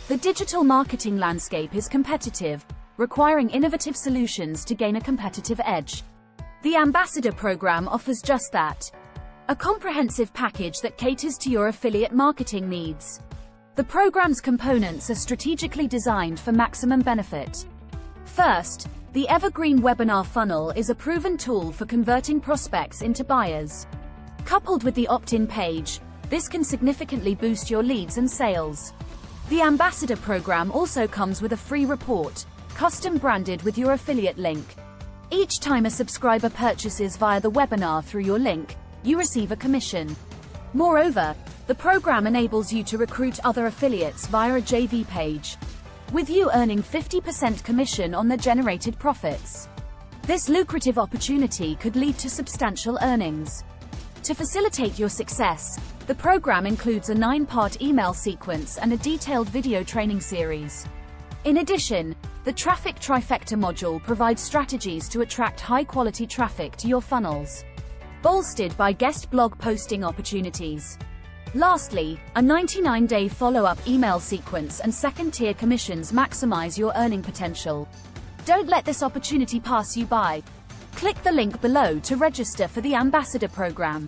The digital marketing landscape is competitive, requiring innovative solutions to gain a competitive edge. The Ambassador Program offers just that. A comprehensive package that caters to your affiliate marketing needs. The program's components are strategically designed for maximum benefit. First, the Evergreen Webinar Funnel is a proven tool for converting prospects into buyers. Coupled with the opt-in page, this can significantly boost your leads and sales. The Ambassador Program also comes with a free report, custom branded with your affiliate link. Each time a subscriber purchases via the webinar through your link, you receive a commission. Moreover, the program enables you to recruit other affiliates via a JV page, with you earning 50% commission on the generated profits. This lucrative opportunity could lead to substantial earnings. To facilitate your success, the program includes a 9-part email sequence and a detailed video training series. In addition, the Traffic Trifecta module provides strategies to attract high-quality traffic to your funnels, bolstered by guest blog posting opportunities. Lastly, a 99-day follow-up email sequence and second-tier commissions maximize your earning potential. Don't let this opportunity pass you by. Click the link below to register for the Ambassador Program.